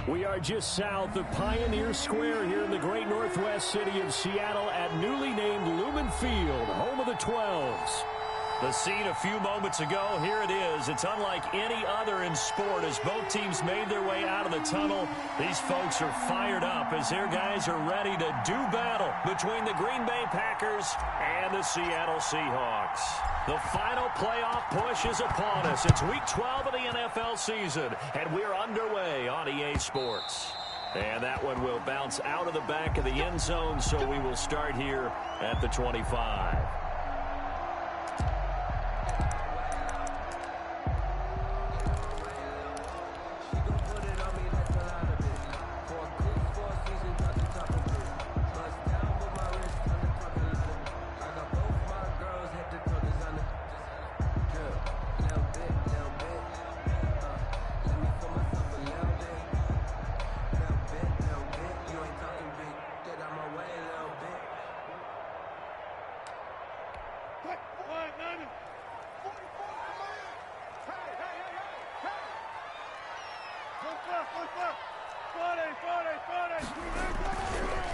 We are just south of Pioneer Square here in the great northwest city of Seattle at newly named Lumen Field, home of the 12s. The scene a few moments ago, here it is. It's unlike any other in sport as both teams made their way out of the tunnel. These folks are fired up as their guys are ready to do battle between the Green Bay Packers and the Seattle Seahawks. The final playoff push is upon us. It's week 12 of the NFL season, and we're underway on EA Sports. And that one will bounce out of the back of the end zone, so we will start here at the 25.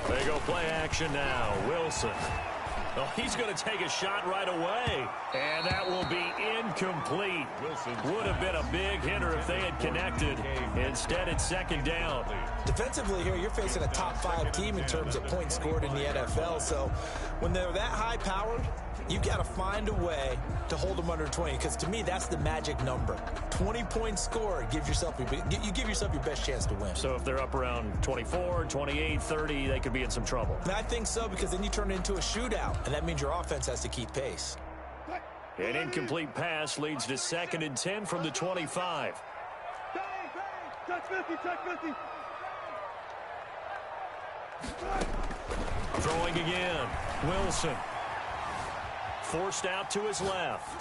They go play action now. Wilson. Oh, he's going to take a shot right away. And that will be incomplete. Would have been a big hitter if they had connected. Instead, it's second down. Defensively here, you're facing a top 5 team in terms of points scored in the NFL. So when they're that high-powered, you've got to find a way to hold them under 20, because to me, that's the magic number. 20 points scored, you give yourself your best chance to win. So if they're up around 24, 28, 30, they could be in some trouble. And I think so, because then you turn it into a shootout, and that means your offense has to keep pace. An incomplete pass leads to 2nd and 10 from the 25. Touch 50, touch 50. Throwing again. Wilson. Forced out to his left.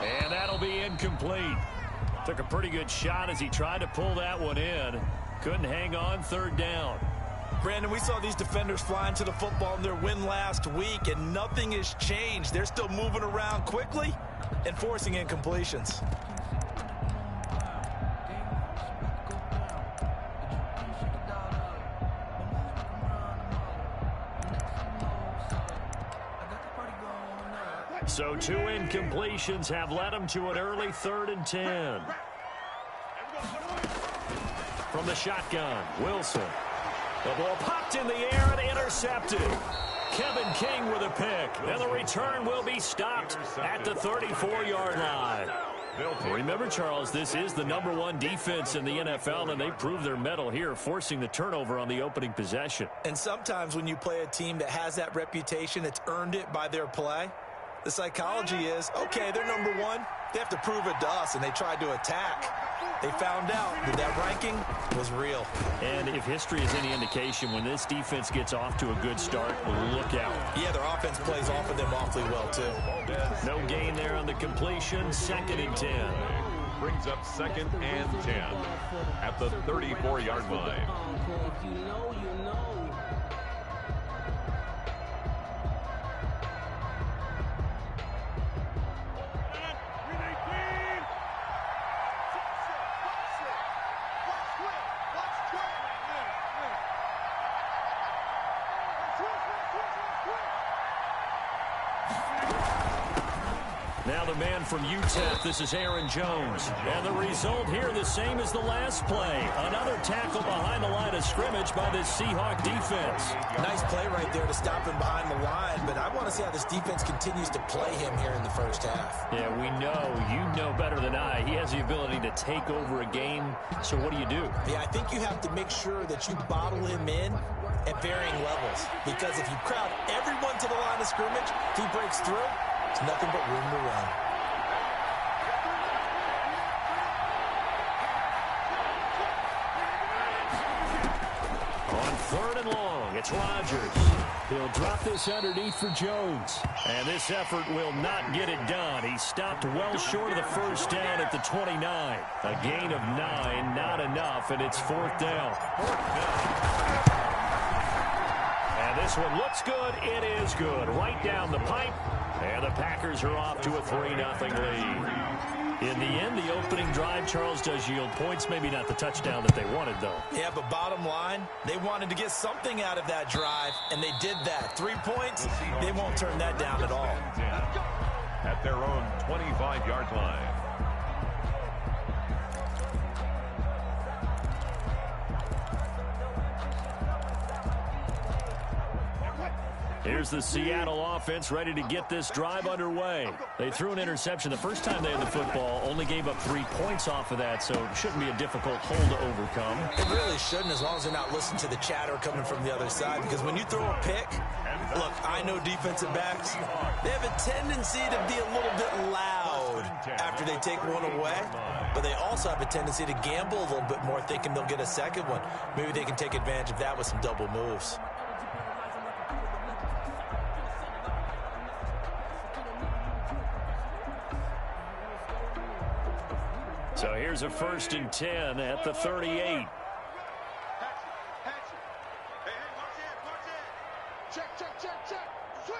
And that'll be incomplete. Took a pretty good shot as he tried to pull that one in. Couldn't hang on, 3rd down. Brandon, we saw these defenders flying to the football in their win last week, and nothing has changed. They're still moving around quickly and forcing incompletions. So 2 incompletions have led them to an early 3rd and 10. From the shotgun, Wilson. The ball popped in the air and intercepted. Kevin King with a pick. And the return will be stopped at the 34-yard line. Remember, Charles, this is the #1 defense in the NFL, and they proved their mettle here, forcing the turnover on the opening possession. And sometimes when you play a team that has that reputation, that's earned it by their play, the psychology is, okay, they're #1. They have to prove it to us, and they tried to attack. They found out that ranking was real. And if history is any indication, when this defense gets off to a good start, look out. Yeah, their offense plays off of them awfully well, too. No gain there on the completion. 2nd and 10. Brings up 2nd and 10 at the 34-yard line. Now the man from UTEP, this is Aaron Jones. And the result here the same as the last play. Another tackle behind the line of scrimmage by this Seahawk defense. Nice play right there to stop him behind the line, but I want to see how this defense continues to play him here in the first half. Yeah, we know. You know better than I. He has the ability to take over a game. So what do? Yeah, I think you have to make sure that you bottle him in at varying levels, because if you crowd everyone to the line of scrimmage, if he breaks through, it's nothing but room to run. On 3rd and long, it's Rodgers. He'll drop this underneath for Jones. And this effort will not get it done. He stopped well short of the first down at the 29. A gain of 9, not enough, and it's 4th down. And this one looks good. It is good. Right down the pipe. And the Packers are off to a 3-0 lead. In the end, the opening drive, Charles, does yield points. Maybe not the touchdown that they wanted, though. Yeah, but bottom line, they wanted to get something out of that drive, and they did that. 3 points, they won't turn that down at all. At their own 25-yard line. Here's the Seattle offense ready to get this drive underway. They threw an interception the first time they had the football, only gave up 3 points off of that, so it shouldn't be a difficult hole to overcome. It really shouldn't, as long as they're not listening to the chatter coming from the other side, because when you throw a pick, look, I know defensive backs, they have a tendency to be a little bit loud after they take one away, but they also have a tendency to gamble a little bit more, thinking they'll get a second one. Maybe they can take advantage of that with some double moves. So here's a 1st and 10 at the 38. Hey, watch it. Check. Switch.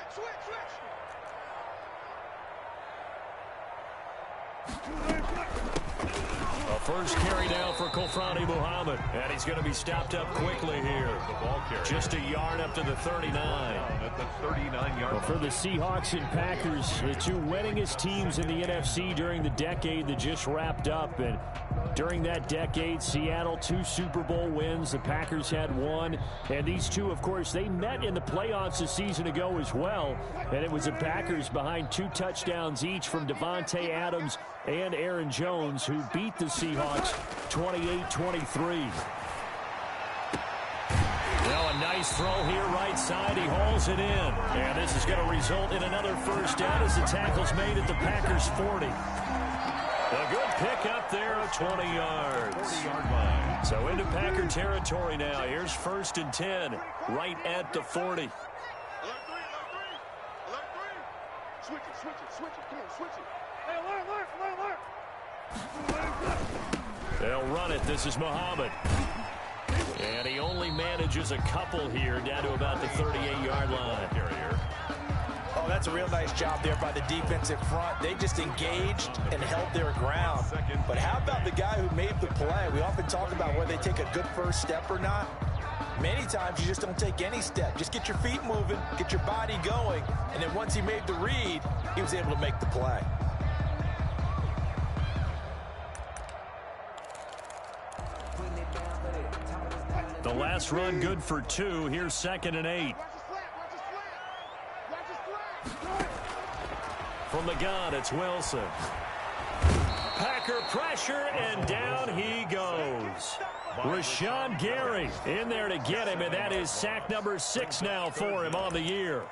A first carry now for Kofrani Muhammad. And he's going to be stopped up quickly here. Just a yard up to the 39. At the 39-yard Well, for the Seahawks and Packers, the two winningest teams in the NFC during the decade that just wrapped up. And during that decade, Seattle 2 Super Bowl wins. The Packers had 1. And these two, of course, they met in the playoffs a season ago as well. And it was the Packers behind 2 touchdowns each from Devontae Adams and Aaron Jones, who beat the Seahawks 28-23. Now a nice throw here right side. He hauls it in. And this is going to result in another first down as the tackle's made at the Packers 40. A good pick up there of 20 yards. 40-yard line. So into Packer territory now. Here's 1st and 10 right at the 40. Alert three. Switch it. Come on, switch it. Hey, alert. They'll run it. This is Muhammad. And he only manages a couple here down to about the 38-yard line. Oh, that's a real nice job there by the defensive front. They just engaged and held their ground. But how about the guy who made the play? We often talk about whether they take a good first step or not. Many times you just don't take any step. Just get your feet moving, get your body going, and then once he made the read, he was able to make the play. The last run good for 2. Here's 2nd and 8. From the gun, it's Wilson. Packer pressure, and down he goes. Rashawn Gary in there to get him, and that is sack number 6 now for him on the year.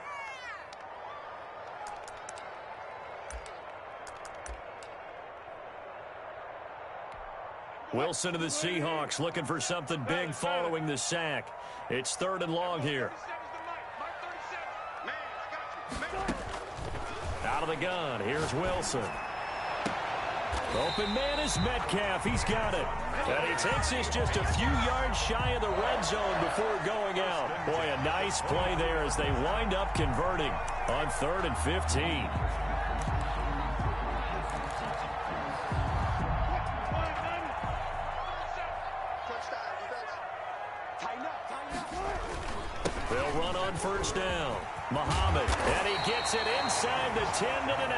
Wilson to the Seahawks looking for something big following the sack. It's 3rd and long here. Out of the gun, here's Wilson. Open man is Metcalf. He's got it. And he takes this just a few yards shy of the red zone before going out. Boy, a nice play there as they wind up converting on 3rd and 15. They'll run on 1st down. Muhammad, and he gets it inside the 10 to the 9.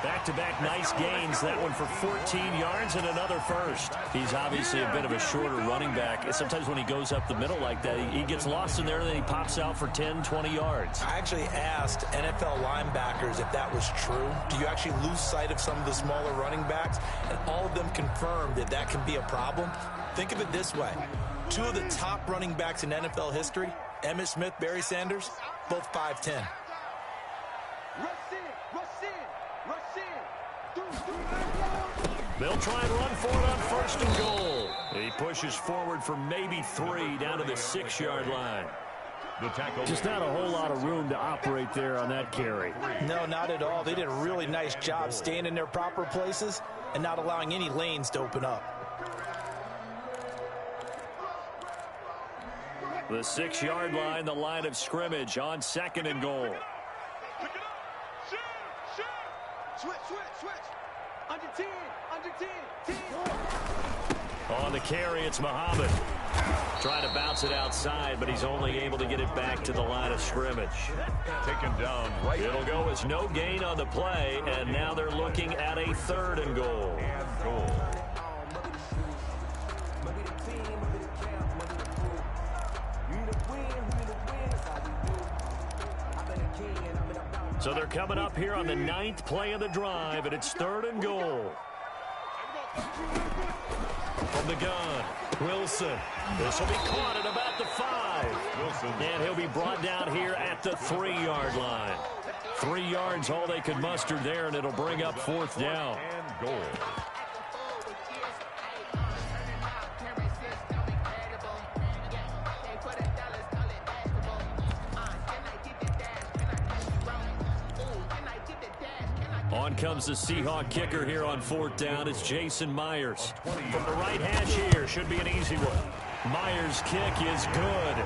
Back-to-back nice gains. That one for 14 yards and another first. He's obviously a bit of a shorter running back. Sometimes when he goes up the middle like that, he gets lost in there, and then he pops out for 10, 20 yards. I actually asked NFL linebackers if that was true. Do you actually lose sight of some of the smaller running backs? And all of them confirmed that that can be a problem. Think of it this way. 2 of the top running backs in NFL history, Emmitt Smith, Barry Sanders, both 5'10". They'll try and run for it on 1st and goal. He pushes forward for maybe 3 down to the 6-yard line. The tackle. Just not a whole lot of room to operate there on that carry. No, not at all. They did a really nice job staying in their proper places and not allowing any lanes to open up. The 6-yard line, the line of scrimmage on 2nd and goal. Pick it up. Switch, switch, switch. Under 10, under 10, 10. On the carry, it's Muhammad. Trying to bounce it outside, but he's only able to get it back to the line of scrimmage. Taken down right. It'll go as no gain on the play, and now they're looking at a 3rd and goal. So they're coming up here on the 9th play of the drive, and it's 3rd and goal. From the gun, Wilson. This will be caught at about the 5. Wilson. And he'll be brought down here at the 3-yard line. 3 yards, all they could muster there, and it'll bring up 4th down. And goal. On comes the Seahawk kicker here on 4th down. It's Jason Myers. From the right hash here, should be an easy one. Myers' kick is good.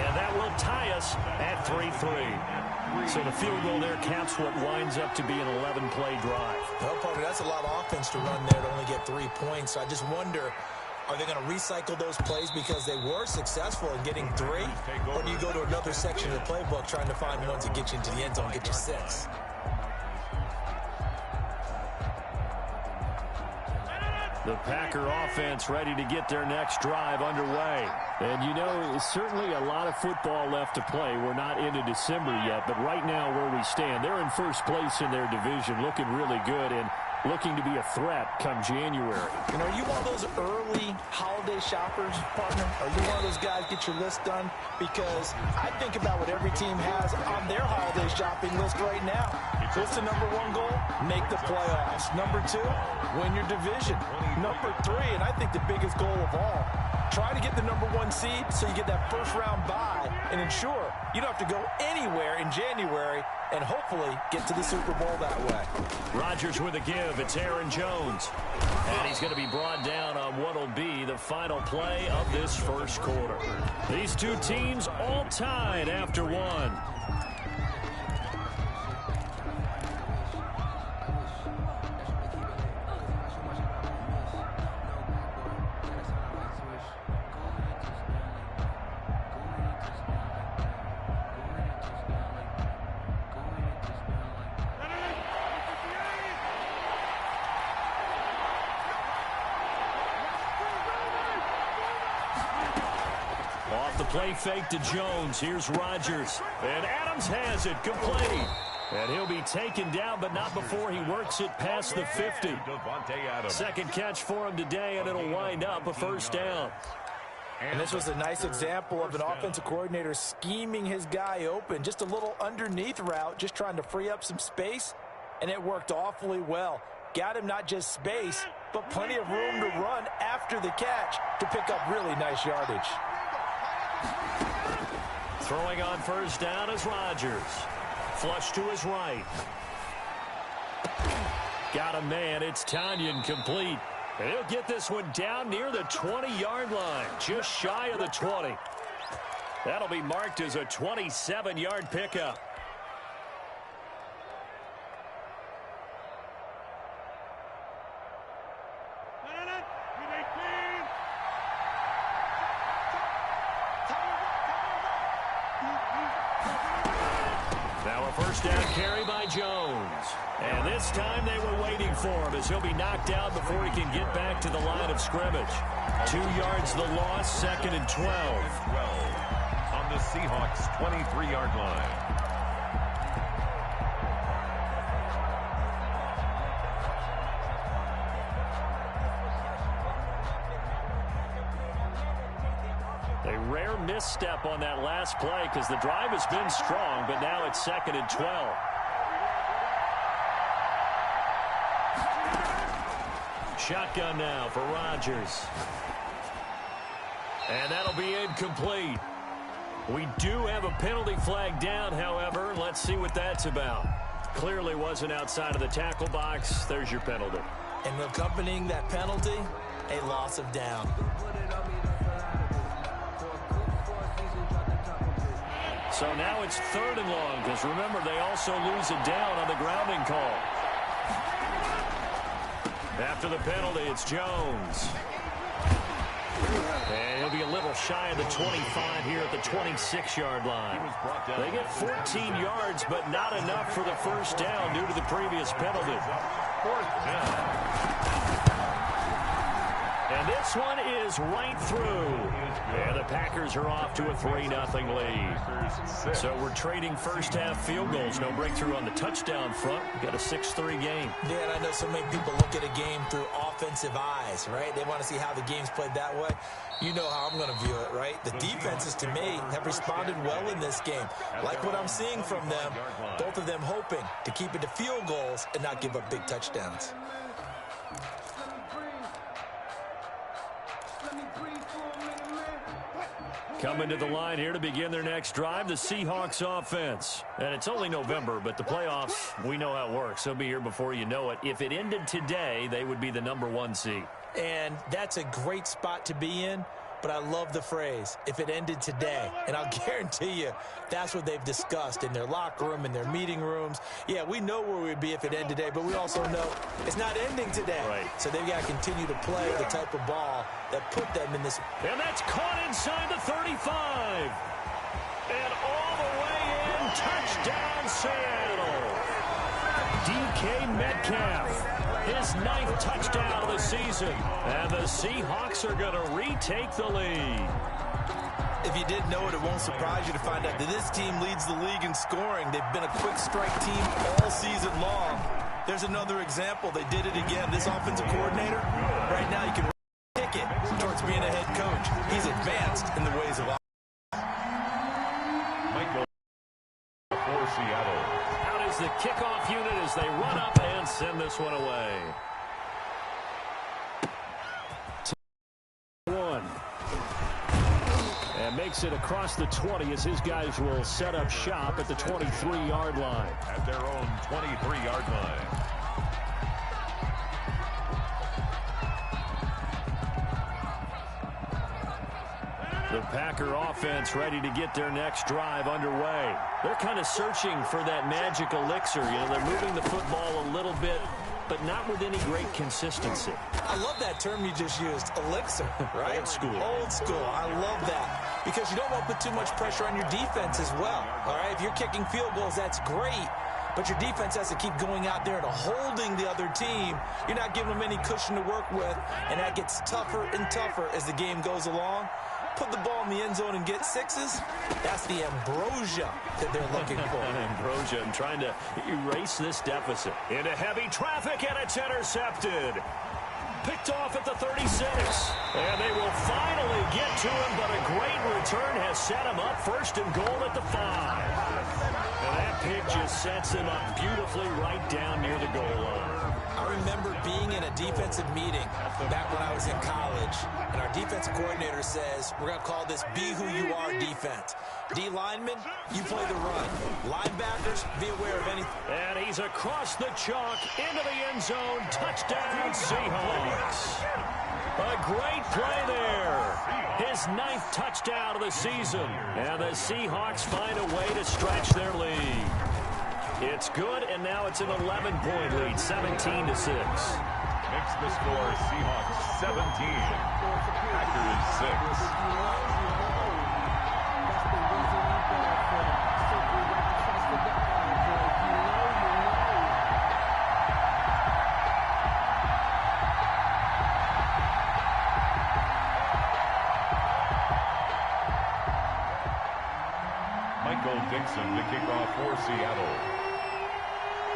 And that will tie us at 3-3. So the field goal there caps what winds up to be an 11-play drive. Well, partner, that's a lot of offense to run there to only get 3 points. I just wonder, are they going to recycle those plays because they were successful in getting 3? Or do you go to another section of the playbook trying to find ones that get you into the end zone and get you 6? The Packer offense ready to get their next drive underway. And, you know, certainly a lot of football left to play. We're not into December yet, but right now where we stand, they're in first place in their division, looking really good and looking to be a threat come January. You know, are you one of those early holiday shoppers, partner? Are you one of those guys get your list done? Because I think about what every team has on their holiday shopping list right now. What's the number 1 goal? Make the playoffs. Number 2, win your division. Number 3, and I think the biggest goal of all, try to get the number 1 seed so you get that first-round bye and ensure you don't have to go anywhere in January and hopefully get to the Super Bowl that way. Rodgers with a give. It's Aaron Jones. And he's going to be brought down on what will be the final play of this first quarter. These two teams all tied after 1. Play fake to Jones. Here's Rodgers. And Adams has it complete. And he'll be taken down, but not before he works it past the 50. Second catch for him today, and it'll wind up a first down. And this was a nice example of an offensive coordinator scheming his guy open. Just a little underneath route, just trying to free up some space, and it worked awfully well. Got him not just space, but plenty of room to run after the catch to pick up really nice yardage. Throwing on first down is Rodgers. Flush to his right. Got a man. It's Tanyan complete. And he'll get this one down near the 20-yard line. Just shy of the 20. That'll be marked as a 27-yard pickup. First down carry by Jones. And this time they were waiting for him as he'll be knocked out before he can get back to the line of scrimmage. 2 yards the loss, 2nd and 12. On the Seahawks' 23-yard line. A rare misstep on that last play because the drive has been strong, but now it's 2nd and 12. Shotgun now for Rodgers. And that'll be incomplete. We do have a penalty flag down, however. Let's see what that's about. Clearly wasn't outside of the tackle box. There's your penalty. And accompanying that penalty, a loss of down. So now it's 3rd and long, because remember, they also lose it down on the grounding call. After the penalty, it's Jones. And he'll be a little shy of the 25 here at the 26-yard line. They get 14 yards, but not enough for the first down due to the previous penalty. 4th down. And this one is right through. And the Packers are off to a 3-0 lead. So we're trading first-half field goals. No breakthrough on the touchdown front. We've got a 6-3 game. Yeah, and I know so many people look at a game through offensive eyes, right? They want to see how the game's played that way. You know how I'm going to view it, right? The defenses, to me, have responded well in this game. Like what I'm seeing from them, both of them hoping to keep it to field goals and not give up big touchdowns. Coming to the line here to begin their next drive, the Seahawks offense. And it's only November, but the playoffs, we know how it works. They'll be here before you know it. If it ended today, they would be the #1 seed. And that's a great spot to be in, but I love the phrase, if it ended today. And I'll guarantee you, that's what they've discussed in their locker room, in their meeting rooms. Yeah, we know where we'd be if it ended today, but we also know it's not ending today. Right. So they've got to continue to play the type of ball that put them in this. And that's caught inside the 35. And all the way in, touchdown Seattle. DK Metcalf, his 9th touchdown of the season. And the Seahawks are going to retake the lead. If you didn't know it, it won't surprise you to find out that this team leads the league in scoring. They've been a quick strike team all season long. There's another example. They did it again. This offensive coordinator, right now you can kick it towards being a head coach. He's advanced in the ways of offense. Michael for Seattle. Out is the kickoff unit as they run up and send this one away. 1. And makes it across the 20 as his guys will set up shop at the 23-yard line. At their own 23-yard line. The Packer offense ready to get their next drive underway. They're kind of searching for that magic elixir. You know, they're moving the football a little bit, but not with any great consistency. I love that term you just used, elixir, right? Old school. Old school. I love that because you don't want to put too much pressure on your defense as well, all right? If you're kicking field goals, that's great, but your defense has to keep going out there and holding the other team. You're not giving them any cushion to work with, and that gets tougher and tougher as the game goes along. Put the ball in the end zone and get 6s. That's the ambrosia that they're looking for. Ambrosia and trying to erase this deficit. Into heavy traffic, and it's intercepted. Picked off at the 36. And they will finally get to him, but a great return has set him up 1st and goal at the 5. And that pick just sets him up beautifully right down near the goal line. I remember being in a defensive meeting back when I was in college, and our defensive coordinator says, we're going to call this Be Who You Are defense. D linemen, you play the run. Linebackers, be aware of anything. And he's across the chalk into the end zone. Touchdown, Seahawks. A great play there. His 9th touchdown of the season. And the Seahawks find a way to stretch their lead. It's good, and now it's an 11-point lead, 17-6. Makes the score Seahawks 17, Packers 6. Michael Dixon to kick off for Seattle.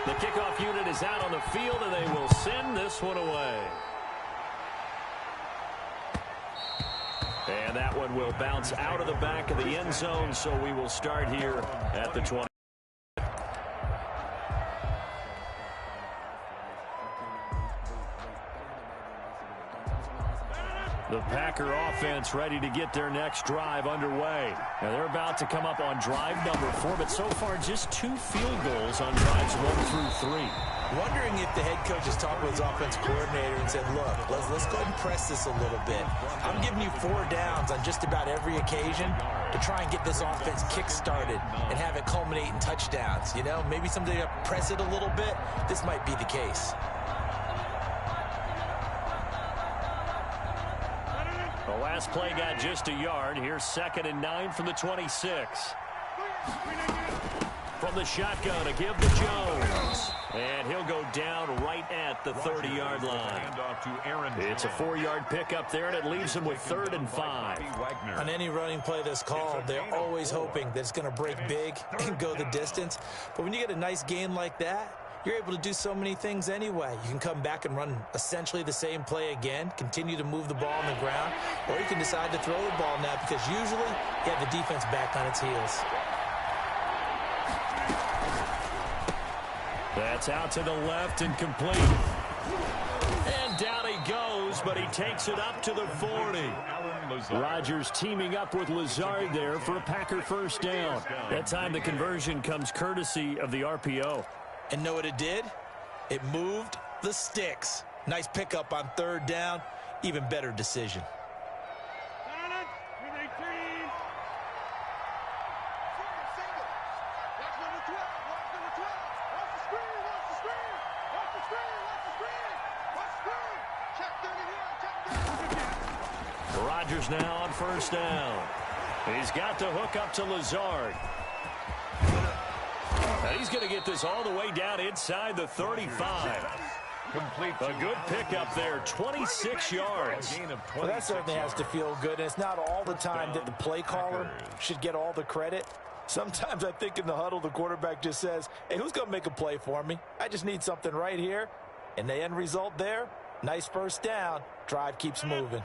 The kickoff unit is out on the field, and they will send this one away. And that one will bounce out of the back of the end zone, so we will start here at the 20. The Packer offense ready to get their next drive underway. Now they're about to come up on drive number 4, but so far just 2 field goals on drives 1 through 3. Wondering if the head coach has talked with his offense coordinator and said, look, let's go ahead and press this a little bit. I'm giving you 4 downs on just about every occasion to try and get this offense kick-started and have it culminate in touchdowns. You know, maybe someday to press it a little bit. This might be the case. The last play got just a yard. Here's 2nd and 9 from the 26. From the shotgun, a give to Jones. And he'll go down right at the 30-yard line. It's a 4-yard pickup there, and it leaves him with 3rd and 5. On any running play that's called, they're always hoping that it's going to break big and go the distance. But when you get a nice gain like that, you're able to do so many things anyway. You can come back and run essentially the same play again, continue to move the ball on the ground, or you can decide to throw the ball now because usually you have the defense back on its heels. That's out to the left and complete. And down he goes, but he takes it up to the 40. Rodgers teaming up with Lazard there for a Packer first down. That time the conversion comes courtesy of the RPO. And know what it did? It moved the sticks. Nice pickup on 3rd down. Even better decision. Rodgers now on first down. He's got the hook up to Lazard. And he's going to get this all the way down inside the 35. A good pickup there, 26 yards. Well, that certainly has to feel good. And it's not all the time that the play caller should get all the credit. Sometimes I think in the huddle, the quarterback just says, hey, who's going to make a play for me? I just need something right here. And the end result there, nice first down. Drive keeps moving.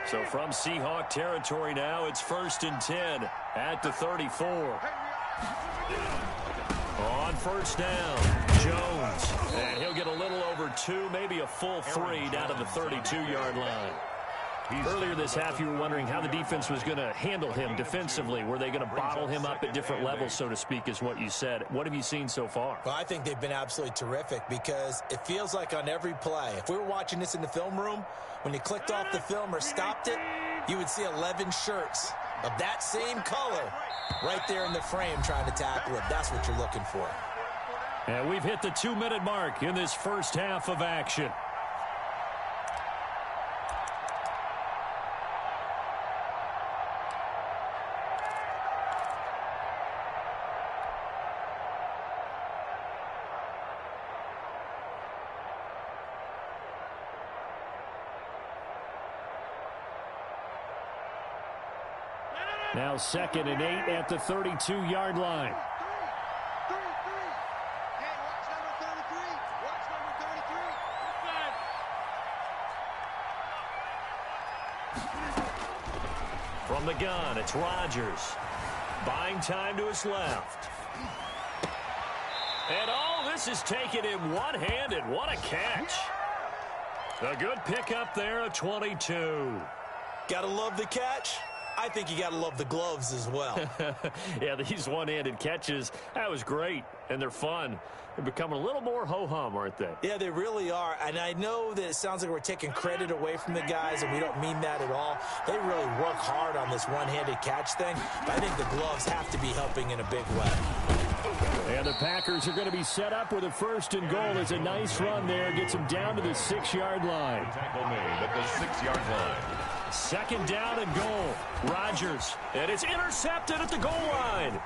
So from Seahawk territory now, it's 1st and 10 at the 34. On first down, Jones. And he'll get a little over 2, maybe a full 3 down to the 32-yard line. Earlier this half, you were wondering how the defense was going to handle him defensively. Were they going to bottle him up at different levels, so to speak, is what you said. What have you seen so far? Well, I think they've been absolutely terrific because it feels like on every play, if we were watching this in the film room, when you clicked off the film or stopped it, you would see 11 shirts of that same color right there in the frame trying to tackle it. That's what you're looking for. And we've hit the 2-minute mark in this first half of action. Now 2nd and 8 at the 32-yard line. From the gun, it's Rodgers. Buying time to his left. And oh, this is taken in one-handed. What a catch. A good pickup there at 22. Gotta love the catch. I think you got to love the gloves as well. Yeah, these one-handed catches, that was great, and they're fun. They're becoming a little more ho-hum, aren't they? Yeah, they really are, and I know that it sounds like we're taking credit away from the guys, and we don't mean that at all. They really work hard on this one-handed catch thing, but I think the gloves have to be helping in a big way. And the Packers are going to be set up with a 1st and goal. It's a nice run there. Gets them down to the 6-yard line. Tackle made at the 6-yard line. 2nd down and goal. Rodgers. And it's intercepted at the goal line.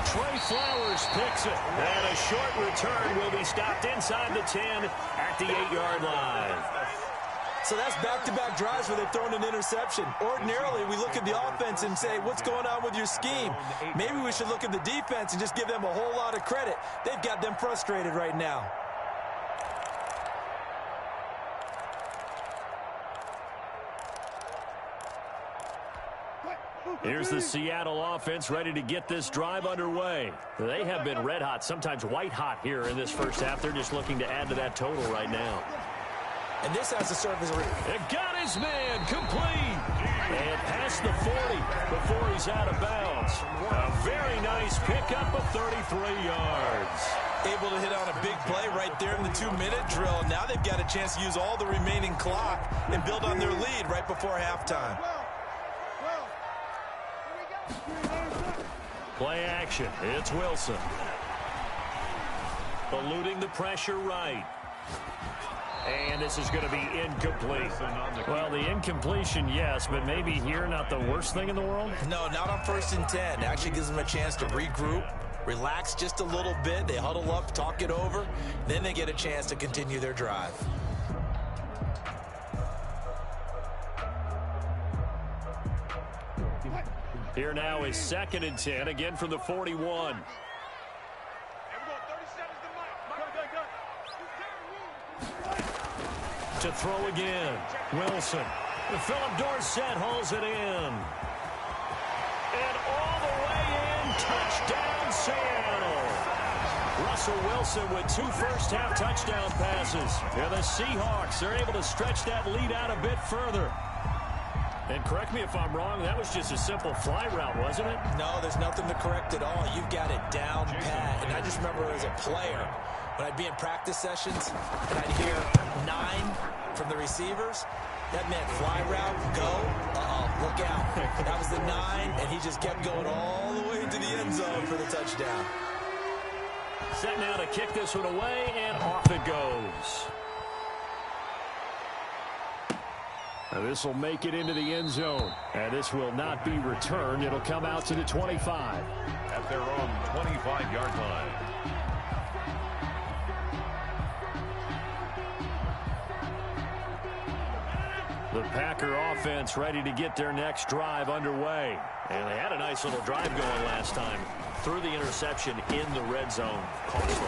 Trey Flowers picks it. And a short return will be stopped inside the 10 at the 8-yard line. So that's back-to-back drives where they've thrown an interception. Ordinarily, we look at the offense and say, what's going on with your scheme? Maybe we should look at the defense and just give them a whole lot of credit. They've got them frustrated right now. Here's the Seattle offense ready to get this drive underway. They have been red hot, sometimes white hot here in this first half. They're just looking to add to that total right now. And this has to serve as a... It got his man complete. And past the 40 before he's out of bounds. A very nice pickup of 33 yards. able to hit on a big play right there in the 2-minute drill. Now they've got a chance to use all the remaining clock and build on their lead right before halftime. Play action. It's Wilson. Eluding the pressure right. And this is going to be incomplete. Well, the incompletion, yes, but maybe here not the worst thing in the world? No, not on 1st and 10. It actually gives them a chance to regroup, relax just a little bit. They huddle up, talk it over. Then they get a chance to continue their drive. Here now is 2nd and 10, again from the 41. To throw again. Wilson. Philip Dorsett hauls it in. And all the way in. Touchdown, Seattle. Russell Wilson with 2 first-half touchdown passes. And the Seahawks are able to stretch that lead out a bit further. And correct me if I'm wrong, that was just a simple fly route, wasn't it? No, there's nothing to correct at all. You've got it down pat. And I just remember as a player, when I'd be in practice sessions and I'd hear 9 from the receivers, that meant fly route, go, look out. That was the 9, and he just kept going all the way into the end zone for the touchdown. Set now to kick this one away, and off it goes. Now this will make it into the end zone. And this will not be returned. It'll come out to the 25. At their own 25-yard line. The Packer offense ready to get their next drive underway. And they had a nice little drive going last time. Threw the interception in the red zone. Costly.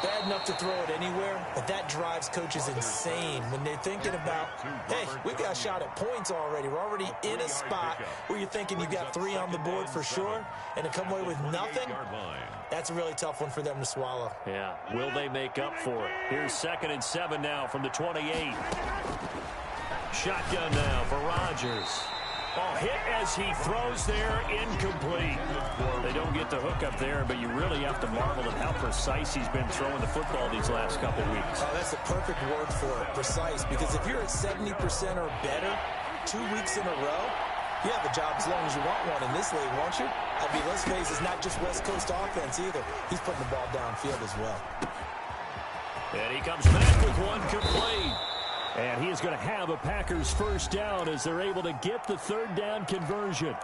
Bad enough to throw it anywhere, but that drives coaches insane when they're thinking about, hey, we've got a shot at points already. We're already in a spot where you're thinking you've got 3 on the board for sure, and to come away with nothing, that's a really tough one for them to swallow. Yeah, will they make up for it? Here's 2nd and 7 now from the 28. Shotgun now for Rodgers. Oh, hit as he throws there, incomplete. They don't get the hook up there, but you really have to marvel at how precise he's been throwing the football these last couple weeks. Oh, that's the perfect word for it, precise, because if you're at 70% or better 2 weeks in a row, you have a job as long as you want one in this league, won't you? I mean, let's face it, it's not just West Coast offense either. He's putting the ball downfield as well. And he comes back with one complete. And he is going to have a Packers first down as they're able to get the 3rd down conversion.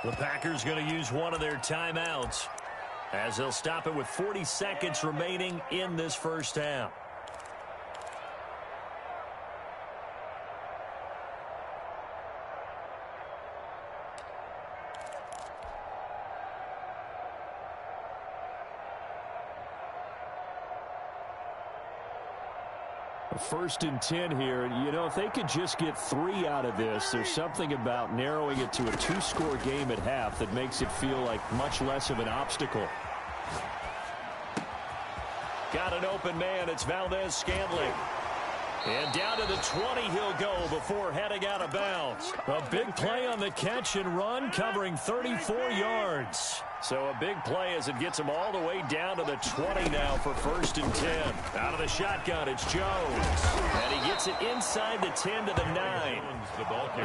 The Packers going to use one of their timeouts as they'll stop it with 40 seconds remaining in this first half. First and 10 here. You know, if they could just get 3 out of this, there's something about narrowing it to a 2-score game at half that makes it feel like much less of an obstacle. Got an open man. It's Valdez-Scantling. And down to the 20 he'll go before heading out of bounds. A big play on the catch and run, covering 34 yards. So a big play as it gets him all the way down to the 20 now for 1st and 10. Out of the shotgun, it's Jones. And he gets it inside the 10 to the 9.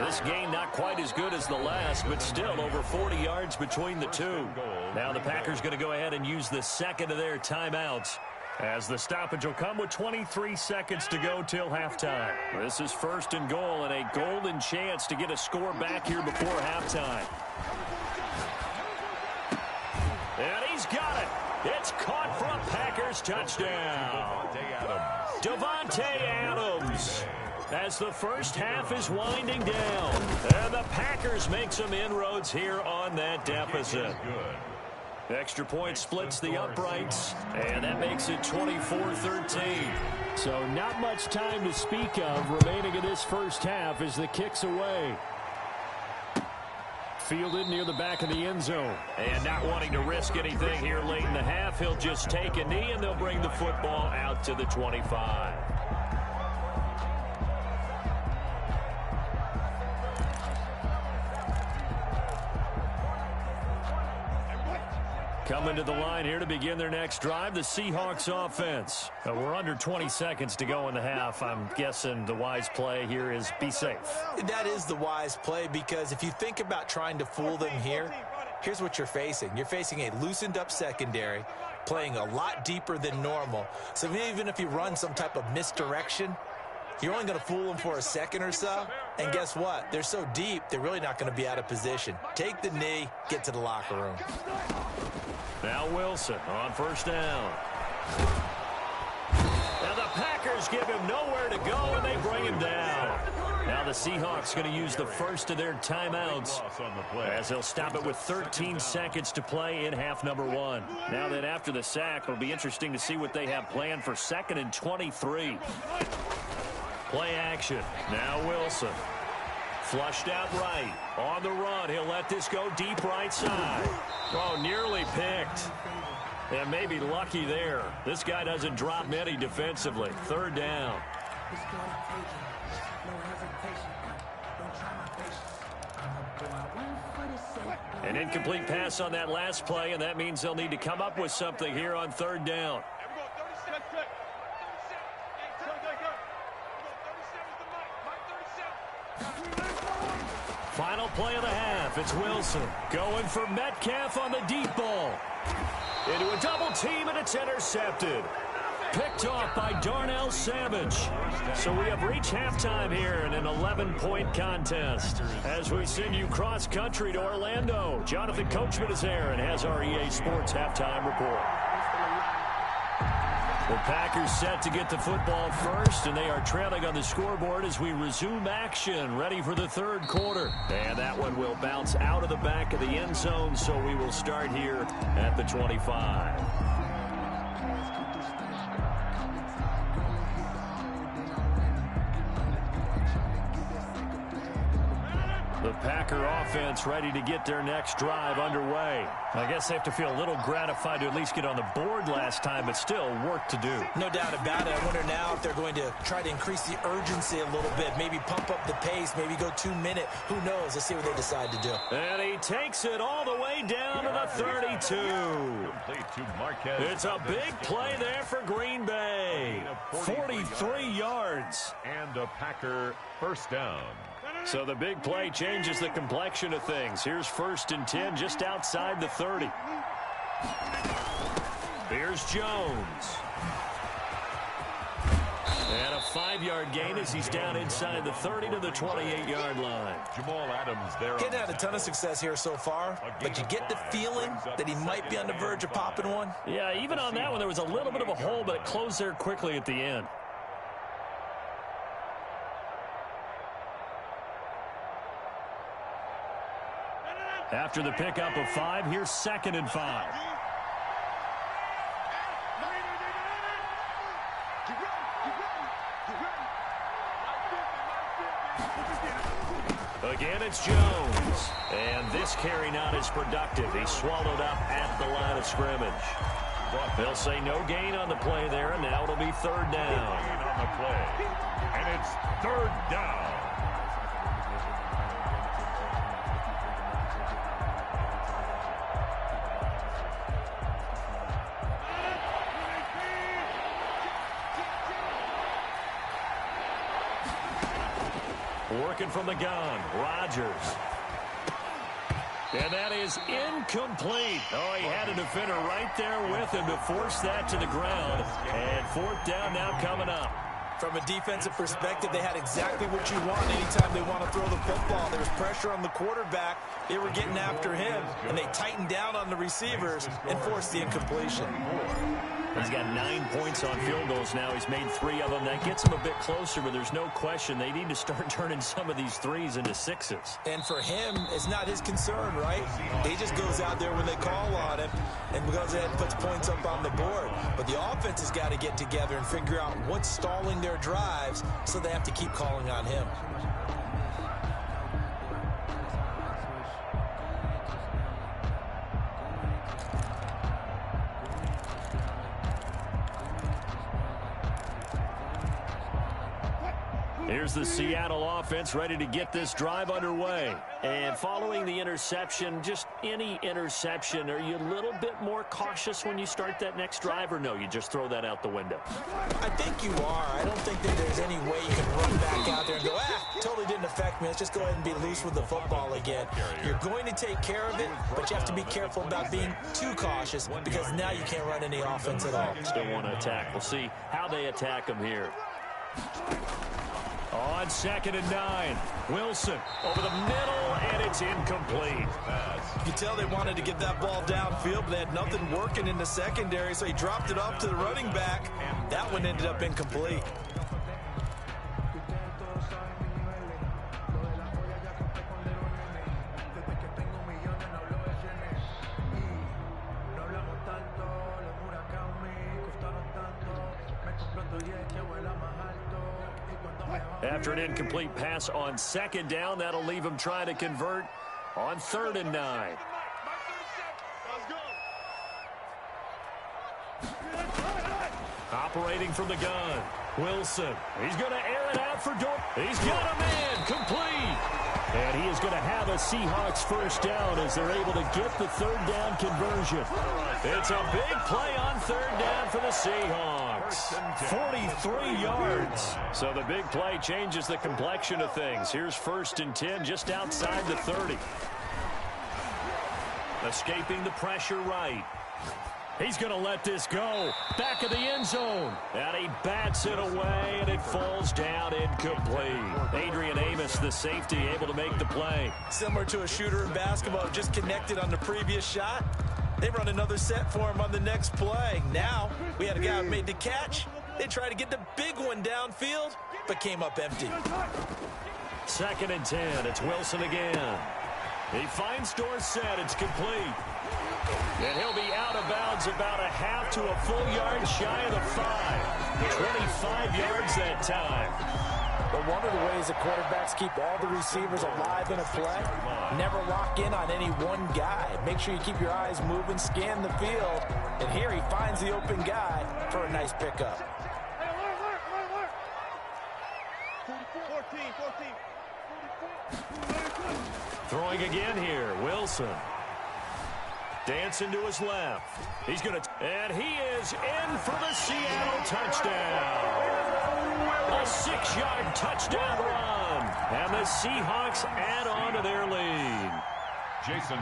This game not quite as good as the last, but still over 40 yards between the two. Now the Packers going to go ahead and use the 2nd of their timeouts, as the stoppage will come with 23 seconds to go till halftime. This is 1st and goal and a golden chance to get a score back here before halftime. And he's got it. It's caught for a Packers touchdown. Davante Adams. As the first half is winding down. And the Packers make some inroads here on that deficit. Extra point splits the uprights, and that makes it 24-13. So not much time to speak of remaining in this first half as the kick's away. Fielded near the back of the end zone. And not wanting to risk anything here late in the half, he'll just take a knee, and they'll bring the football out to the 25. Coming to the line here to begin their next drive, the Seahawks offense. We're under 20 seconds to go in the half. I'm guessing the wise play here is be safe. That is the wise play, because if you think about trying to fool them here, here's what you're facing. You're facing a loosened up secondary, playing a lot deeper than normal. So even if you run some type of misdirection, you're only going to fool them for a second or so. And guess what? They're so deep, they're really not going to be out of position. Take the knee, get to the locker room. Now Wilson on first down. Now the Packers give him nowhere to go, and they bring him down. Now the Seahawks going to use the first of their timeouts as they'll stop it with 13 seconds to play in half number 1. Now then, after the sack, it'll be interesting to see what they have planned for 2nd and 23. Play action. Now Wilson. Flushed out right. On the run. He'll let this go deep right side. Oh, nearly picked. And maybe lucky there. This guy doesn't drop many defensively. 3rd down. An incomplete pass on that last play, and that means they'll need to come up with something here on 3rd down. Final play of the half. It's Wilson going for Metcalf on the deep ball. Into a double team, and it's intercepted. Picked off by Darnell Savage. So we have reached halftime here in an 11-point contest. As we send you cross-country to Orlando, Jonathan Coachman is there and has our EA Sports halftime report. The Packers set to get the football first, and they are trailing on the scoreboard as we resume action, ready for the 3rd quarter. And that one will bounce out of the back of the end zone, so we will start here at the 25. The Packer offense ready to get their next drive underway. I guess they have to feel a little gratified to at least get on the board last time, but still work to do. No doubt about it. I wonder now if they're going to try to increase the urgency a little bit, maybe pump up the pace, maybe go 2-minute. Who knows? Let's see what they decide to do. And he takes it all the way down to the 32. It's a big play there for Green Bay. 43 yards. And a Packer first down. So the big play changes the complexion of things. Here's 1st and 10 just outside the 30. Here's Jones. And a 5-yard gain as he's down inside the 30 to the 28-yard line. Jamal Adams there. Getting had a ton of success here so far, but you get the feeling that he might be on the verge of popping one. Yeah, even on that one, there was a little bit of a hole, but it closed there quickly at the end. After the pickup of 5, here's 2nd and 5. Again, it's Jones. And this carry not as productive. He's swallowed up at the line of scrimmage. They'll say no gain on the play there, and now it'll be 3rd down. On the play. And it's 3rd down. Working from the gun, Rodgers. And that is incomplete. Oh, he had a defender right there with him to force that to the ground. And 4th down now coming up. From a defensive perspective, they had exactly what you want anytime they want to throw the football. There was pressure on the quarterback. They were getting after him, and they tightened down on the receivers and forced the incompletion. He's got 9 points on field goals now. He's made 3 of them. That gets him a bit closer, but there's no question they need to start turning some of these 3s into 6s. And for him, it's not his concern, right? He just goes out there when they call on him and goes ahead and puts points up on the board. But the offense has got to get together and figure out what's stalling their drives, so they have to keep calling on him. Here's the Seattle offense ready to get this drive underway. And following the interception, just any interception, are you a little bit more cautious when you start that next drive, or no, you just throw that out the window? I think you are. I don't think that there's any way you can run back out there and go, totally didn't affect me. Let's just go ahead and be loose with the football again. You're going to take care of it, but you have to be careful about being too cautious because now you can't run any offense at all. Still want to attack. We'll see how they attack them here. On 2nd and 9, Wilson over the middle, and it's incomplete. You can tell they wanted to get that ball downfield, but they had nothing working in the secondary, so he dropped it off to the running back. That one ended up incomplete. After an incomplete pass on 2nd down, that'll leave him trying to convert on 3rd and 9. Operating from the gun, Wilson. He's going to air it out for Dorr. He's got a man, complete. And he is going to have a Seahawks first down as they're able to get the 3rd down conversion. It's a big play on 3rd down for the Seahawks. 43 yards. So the big play changes the complexion of things. Here's 1st and 10 just outside the 30. Escaping the pressure right. He's going to let this go. Back of the end zone. And he bats it away, and it falls down incomplete. Adrian Amos, the safety, able to make the play. Similar to a shooter in basketball, just connected on the previous shot. They run another set for him on the next play. Now, we had a guy who made the catch. They tried to get the big one downfield, but came up empty. 2nd and 10. It's Wilson again. He finds Dorsett. It's complete. And he'll be out of bounds about a half to a full yard shy of the 5. 25 yards that time. But one of the ways that quarterbacks keep all the receivers alive in a play, never lock in on any one guy. Make sure you keep your eyes moving, scan the field. And here he finds the open guy for a nice pickup. 14. Throwing again here, Wilson. Dancing to his left. He's going to, and he is in for the Seattle touchdown. A 6-yard touchdown run. And the Seahawks add on to their lead.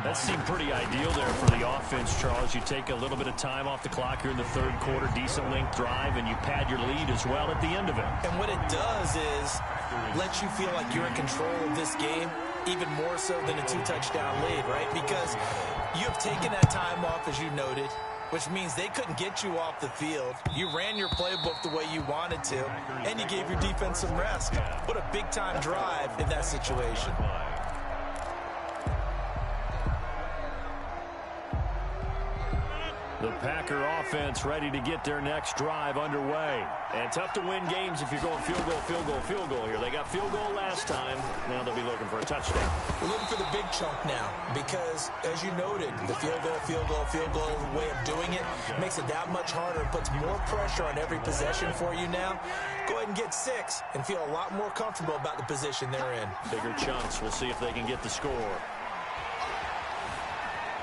That seemed pretty ideal there for the offense, Charles. You take a little bit of time off the clock here in the 3rd quarter, decent length drive, and you pad your lead as well at the end of it. And what it does is let you feel like you're in control of this game, even more so than a 2-touchdown lead, right? Because you have taken that time off, as you noted, which means they couldn't get you off the field. You ran your playbook the way you wanted to, and you gave your defense some rest. What a big-time drive in that situation. The Packer offense ready to get their next drive underway. And tough to win games if you're going field goal here. They got field goal last time. Now they'll be looking for a touchdown. We're looking for the big chunk now because, as you noted, the field goal way of doing it makes it that much harder and puts more pressure on every possession for you now. Go ahead and get 6 and feel a lot more comfortable about the position they're in. Bigger chunks. We'll see if they can get the score.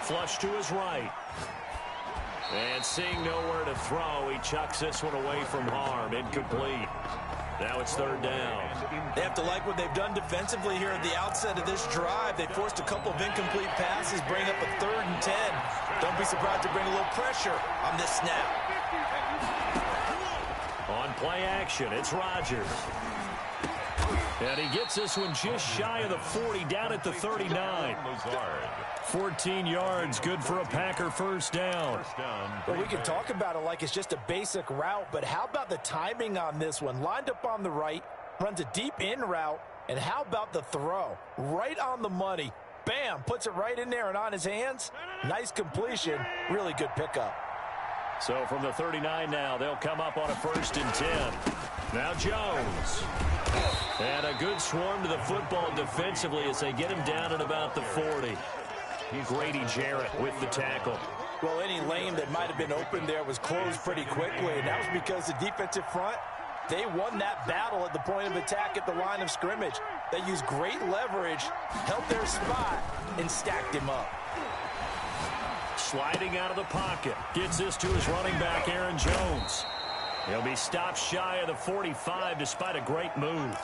Flush to his right. And seeing nowhere to throw, he chucks this one away from harm. Incomplete. Now it's 3rd down. They have to like what they've done defensively here at the outset of this drive. They forced a couple of incomplete passes, bring up a 3rd and 10. Don't be surprised to bring a little pressure on this snap. On play action, it's Rodgers. And he gets this one just shy of the 40, down at the 39. 14 yards, good for a Packer first down. Well, we can talk about it like it's just a basic route, but how about the timing on this one? Lined up on the right, runs a deep in route, and how about the throw? Right on the money. Bam, puts it right in there and on his hands. Nice completion, really good pickup. So from the 39 now, they'll come up on a 1st and 10. Now Jones. And a good swarm to the football defensively as they get him down at about the 40. Grady Jarrett with the tackle. Well, any lane that might have been open there was closed pretty quickly, and that was because the defensive front They won that battle at the point of attack at the line of scrimmage. They used great leverage, held their spot, and stacked him up. Sliding out of the pocket. Gets this to his running back, Aaron Jones. He'll be stopped shy of the 45 despite a great move.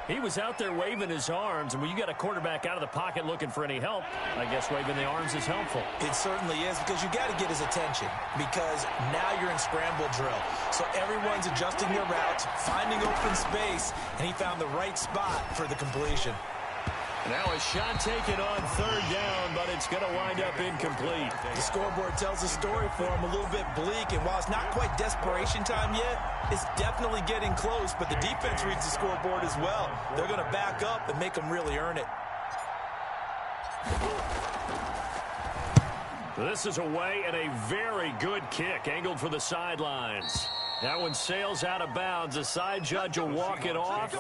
He was out there waving his arms, and when you got a quarterback out of the pocket looking for any help, I guess waving the arms is helpful. It certainly is, because you got to get his attention, because now you're in scramble drill. So everyone's adjusting their routes, finding open space, and he found the right spot for the completion. Now a shot taken on third down, but it's going to wind up incomplete. The scoreboard tells a story for him, a little bit bleak, and while it's not quite desperation time yet, it's definitely getting close, but the defense reads the scoreboard as well. They're going to back up and make them really earn it. This is away and a very good kick, angled for the sidelines. That one sails out of bounds. The side judge will walk it off.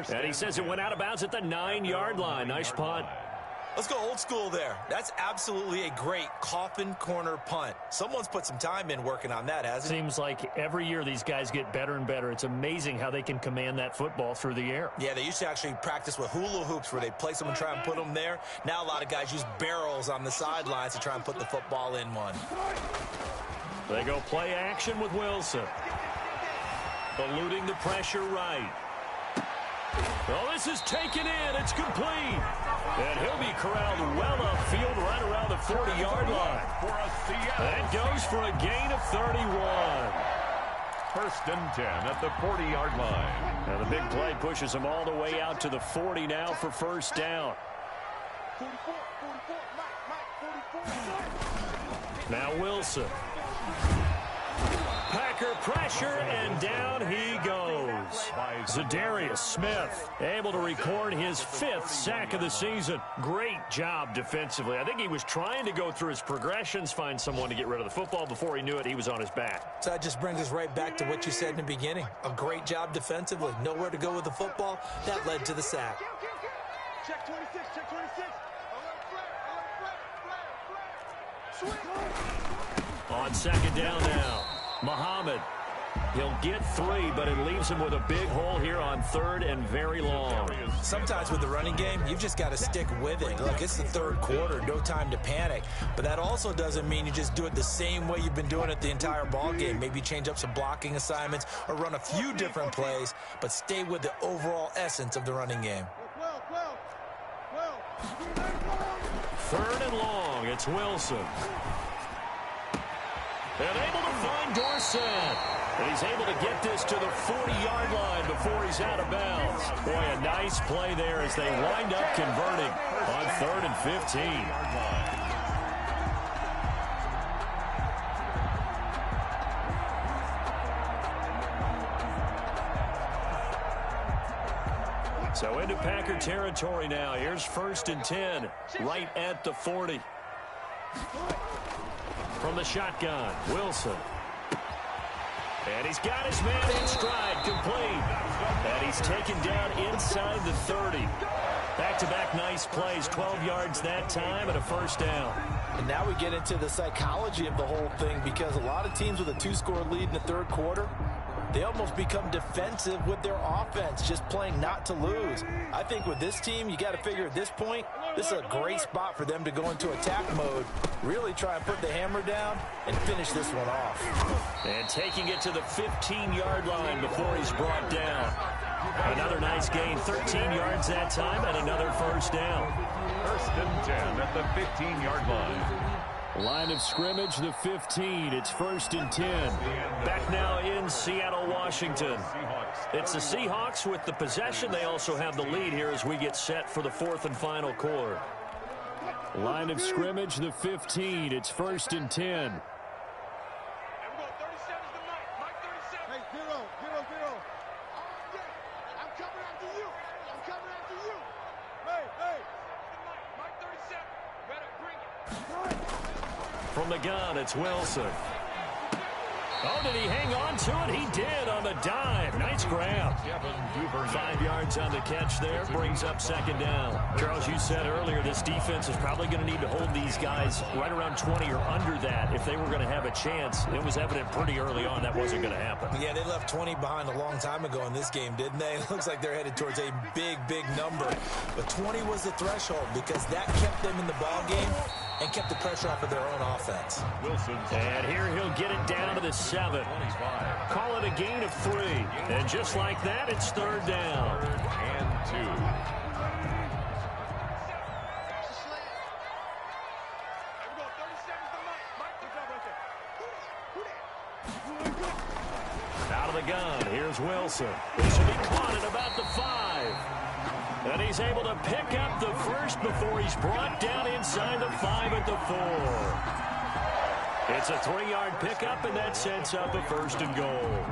And he says it went out of bounds at the 9-yard line. Nice punt. Let's go old school there. That's absolutely a great coffin corner punt. Someone's put some time in working on that, hasn't he? Seems like every year these guys get better and better. It's amazing how they can command that football through the air. Yeah, they used to actually practice with hula hoops where they place them and try and put them there. Now a lot of guys use barrels on the sidelines to try and put the football in one. They go play action with Wilson. Eluding the pressure right. Well, this is taken in. It's complete. And he'll be corralled well upfield right around the 40-yard line. That goes for a gain of 31. First and 10 at the 40-yard line. Now the big play pushes him all the way out to the 40 now for first down. Now Wilson. Packer pressure, and down he goes. Zadarius Smith able to record his 5th sack of the season. Great job defensively. I think he was trying to go through his progressions, find someone to get rid of the football. Before he knew it, he was on his back. So that just brings us right back to what you said in the beginning. A great job defensively. Nowhere to go with the football. That led to the sack. Check 26, check 26. On second down now. Muhammad. He'll get 3, but it leaves him with a big hole here on 3rd and very long. Sometimes with the running game, you've just got to stick with it. Look, it's the 3rd quarter, no time to panic. But that also doesn't mean you just do it the same way you've been doing it the entire ball game. Maybe change up some blocking assignments or run a few different plays, but stay with the overall essence of the running game. 3rd and long, it's Wilson. And able to find Dorsett. And he's able to get this to the 40-yard line before he's out of bounds. Boy, a nice play there as they wind up converting on 3rd and 15. So into Packer territory now. Here's 1st and 10, right at the 40. From the shotgun, Wilson. And he's got his man in stride, complete. And he's taken down inside the 30. Back-to-back nice plays, 12 yards that time and a first down. And now we get into the psychology of the whole thing, because a lot of teams with a 2-score lead in the 3rd quarter, they almost become defensive with their offense, just playing not to lose. I think with this team, you got to figure at this point, this is a great spot for them to go into attack mode, really try and put the hammer down and finish this one off. And taking it to the 15-yard line before he's brought down. Another nice gain, 13 yards that time, and another first down. First and 10 at the 15-yard line. Line of scrimmage, the 15. It's 1st and 10. Back now in Seattle, Washington. It's the Seahawks with the possession. They also have the lead here as we get set for the 4th and final quarter. Line of scrimmage, the 15. It's 1st and 10. From the gun, it's Wilson. Oh, did he hang on to it? He did on the dive. Nice grab. 5 yards on the catch there. Brings up second down. Charles, you said earlier this defense is probably going to need to hold these guys right around 20 or under that if they were going to have a chance. It was evident pretty early on that wasn't going to happen. Yeah, they left 20 behind a long time ago in this game, didn't they? It looks like they're headed towards a big, big number. But 20 was the threshold because that kept them in the ball game and kept the pressure off of their own offense. And here he'll get it down to the 7. Call it a gain of 3. And just like that, it's third down. And 2. Out of the gun, here's Wilson. This will be caught at about the 5. And he's able to pick up the first before he's brought down inside the 5 at the 4. It's a 3-yard pickup, and that sets up a first and goal.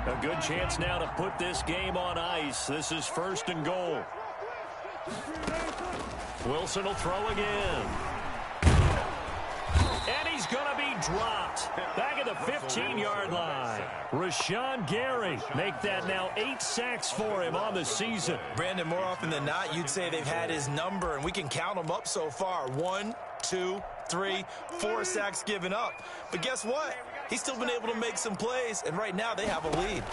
A good chance now to put this game on ice. This is first and goal. Wilson will throw again. And he's going to be dropped back at the 15-yard line. Rashawn Gary make that now 8 sacks for him on the season. Brandon, more often than not, you'd say they've had his number, and we can count them up so far. 1, 2, 3, 4 sacks given up. But guess what? He's still been able to make some plays, and right now they have a lead.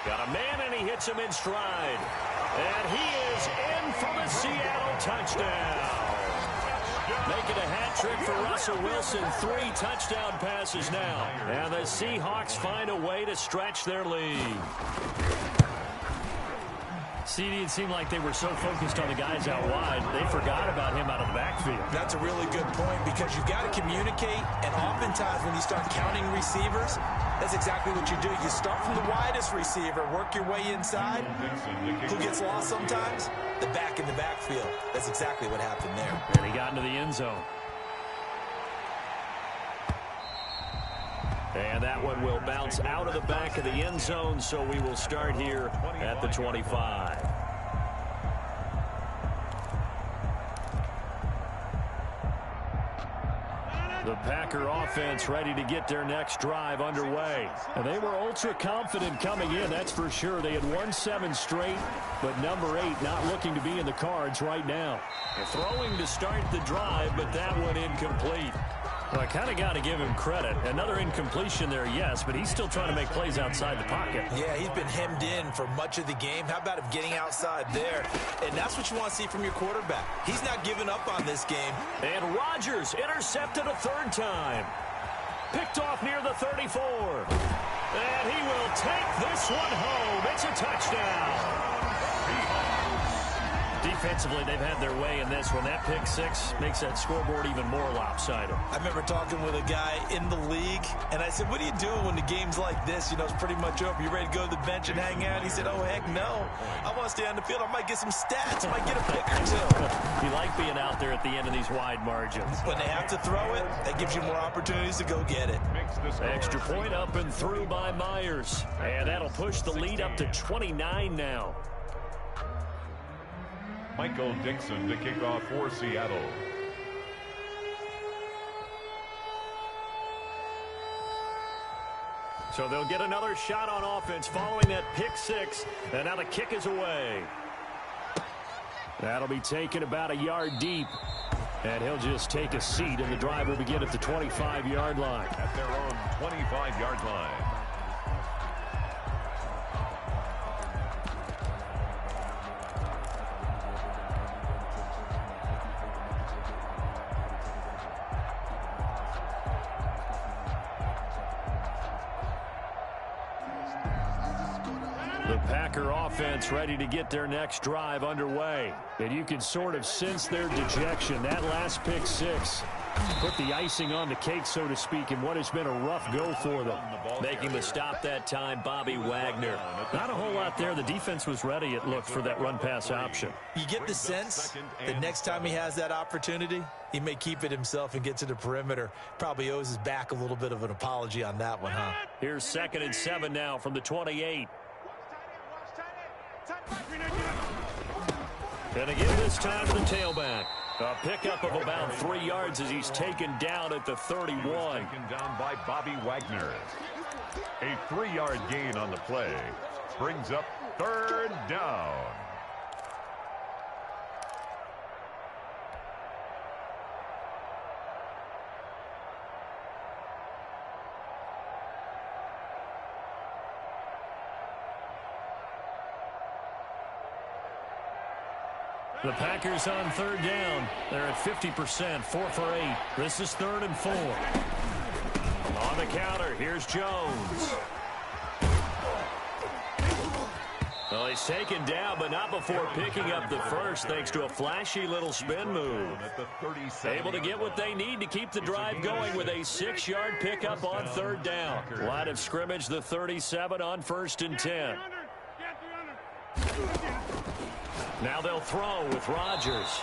Got a man, and he hits him in stride. And he is in for the Seattle touchdown. Making a hat trick for Russell Wilson. 3 touchdown passes now. And the Seahawks find a way to stretch their lead. CD, it seemed like they were so focused on the guys out wide, they forgot about him out of the backfield. That's a really good point because you've got to communicate, and oftentimes when you start counting receivers, that's exactly what you do. You start from the widest receiver, work your way inside. Who gets lost sometimes? The back in the backfield. That's exactly what happened there. And he got into the end zone. And that one will bounce out of the back of the end zone, so we will start here at the 25. The Packer offense ready to get their next drive underway. And they were ultra confident coming in, that's for sure. They had won 7 straight, but number 8 not looking to be in the cards right now. Throwing to start the drive, but that one incomplete. Well, I kind of got to give him credit. Another incompletion there, yes, but he's still trying to make plays outside the pocket. Yeah, he's been hemmed in for much of the game. How about him getting outside there? And that's what you want to see from your quarterback. He's not giving up on this game. And Rodgers intercepted a 3rd time. Picked off near the 34. And he will take this one home. It's a touchdown. Defensively, they've had their way in this one. That pick 6 makes that scoreboard even more lopsided. I remember talking with a guy in the league, and I said, what do you do when the game's like this? You know, it's pretty much over. You ready to go to the bench and hang out? He said, oh, heck no. I want to stay on the field. I might get some stats. I might get a pick or 2. You like being out there at the end of these wide margins. When they have to throw it, that gives you more opportunities to go get it. Extra point up and through by Myers. And that'll push the lead up to 29 now. Michael Dixon to kick off for Seattle. So they'll get another shot on offense following that pick 6. And now the kick is away. That'll be taken about a yard deep. And he'll just take a seat, and the drive will begin at the 25-yard line. At their own 25-yard line. The Packer offense ready to get their next drive underway. And you can sort of sense their dejection. That last pick 6 put the icing on the cake, so to speak, in what has been a rough go for them. Making the stop that time, Bobby Wagner. Not a whole lot there. The defense was ready, it looked, for that run-pass option. You get the sense that next time he has that opportunity, he may keep it himself and get to the perimeter. Probably owes his back a little bit of an apology on that one, huh? Here's 2nd and 7 now from the 28. And again this time to the tailback. A pickup of about 3 yards as he's taken down at the 31. Taken down by Bobby Wagner. A 3-yard gain on the play brings up 3rd down. The Packers on 3rd down. They're at 50%, 4 for 8. This is 3rd and 4. On the counter, here's Jones. Well, he's taken down, but not before picking up the first, thanks to a flashy little spin move. Able to get what they need to keep the drive going with a 6-yard pickup on 3rd down. Line of scrimmage, the 37 on 1st and 10. Now they'll throw with Rodgers.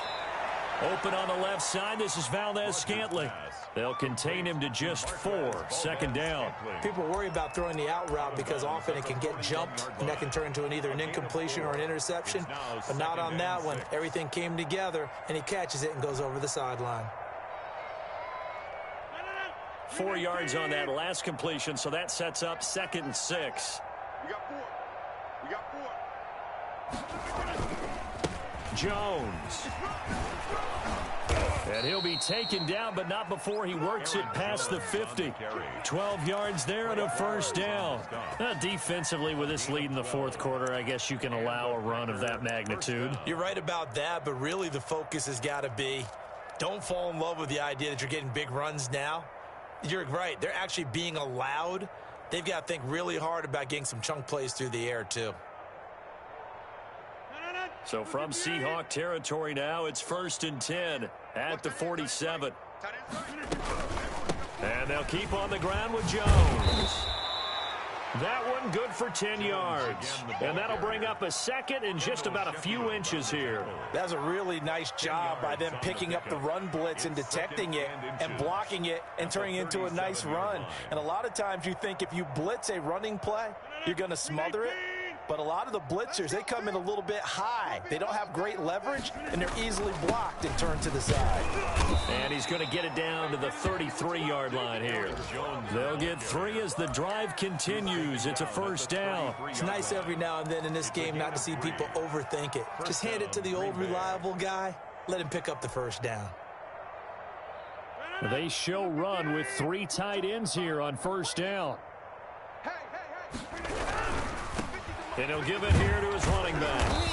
Open on the left side. This is Valdez-Scantling. They'll contain him to just 4. 2nd down. People worry about throwing the out route because often it can get jumped, and that can turn into either an incompletion or an interception. But not on that one. Everything came together, and he catches it and goes over the sideline. 4 yards on that last completion, so that sets up 2nd and 6. We got 4. We got 4. Jones. And he'll be taken down, but not before he works it past the 50. 12 yards there and a 1st down. Defensively, with this lead in the 4th quarter, I guess you can allow a run of that magnitude. You're right about that, but really the focus has got to be don't fall in love with the idea that you're getting big runs now. You're right. They're actually being allowed. They've got to think really hard about getting some chunk plays through the air, too. So from Seahawk territory now, it's 1st and 10 at the 47. And they'll keep on the ground with Jones. That one good for 10 yards. And that'll bring up a 2nd and just about a few inches here. That's a really nice job by them picking up the run blitz and detecting it and blocking it and turning it into a nice run. And a lot of times you think if you blitz a running play, you're going to smother it. But a lot of the blitzers, they come in a little bit high. They don't have great leverage, and they're easily blocked and turned to the side. And he's going to get it down to the 33-yard line here. They'll get 3 as the drive continues. It's a 1st down. It's nice every now and then in this game not to see people overthink it. Just hand it to the old reliable guy. Let him pick up the 1st down. They show run with 3 tight ends here on 1st down. And he'll give it here to his running back.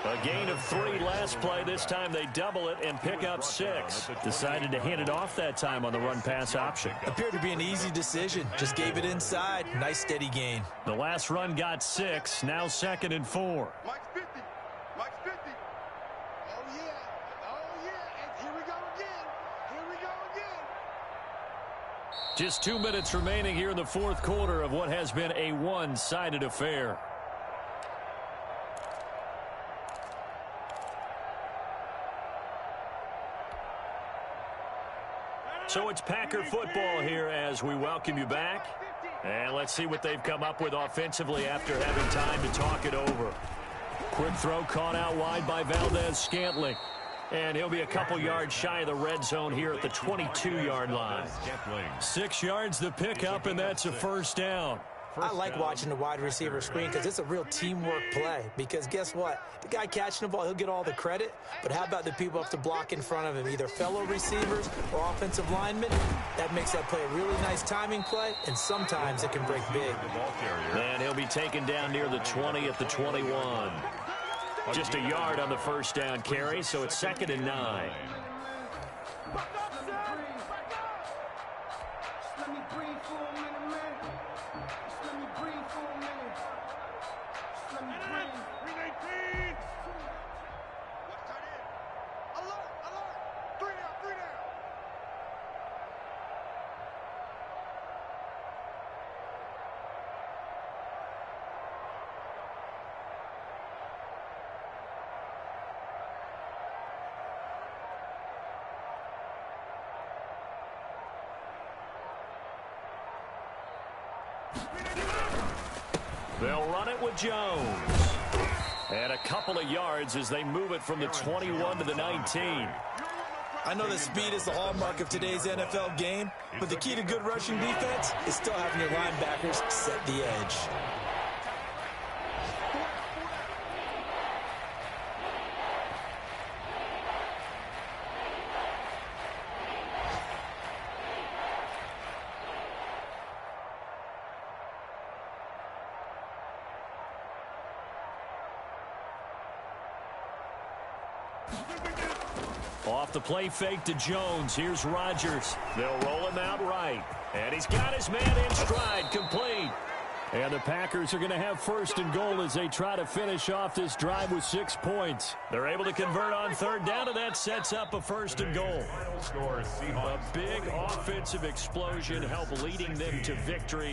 A gain of 3 last play. This time they double it and pick up 6. Decided to hand it off that time on the run-pass option. Appeared to be an easy decision. Just gave it inside. Nice steady gain. The last run got 6. Now 2nd and 4. Mike's 50. Mike's 50. Oh, yeah. Oh, yeah. And here we go again. Here we go again. Just 2 minutes remaining here in the 4th quarter of what has been a one-sided affair. So it's Packer football here as we welcome you back. And let's see what they've come up with offensively after having time to talk it over. Quick throw caught out wide by Valdez-Scantling. And he'll be a couple yards shy of the red zone here at the 22-yard line. 6 yards the pickup, and that's a 1st down. I like watching the wide receiver screen because it's a real teamwork play. Because guess what? The guy catching the ball, he'll get all the credit. But how about the people have to block in front of him, either fellow receivers or offensive linemen? That makes that play a really nice timing play, and sometimes it can break big. And he'll be taken down near the 20 at the 21. Just a yard on the 1st down carry, so it's 2nd and 9. They'll run it with Jones. And a couple of yards as they move it from the 21 to the 19. I know that speed is the hallmark of today's NFL game, but the key to good rushing defense is still having your linebackers set the edge. Off the play fake to Jones. Here's Rodgers. They'll roll him out right. And he's got his man in stride, complete. And the Packers are going to have first and goal as they try to finish off this drive with 6 points. They're able to convert on third down, and that sets up a first and goal. A big offensive explosion helped leading them to victory.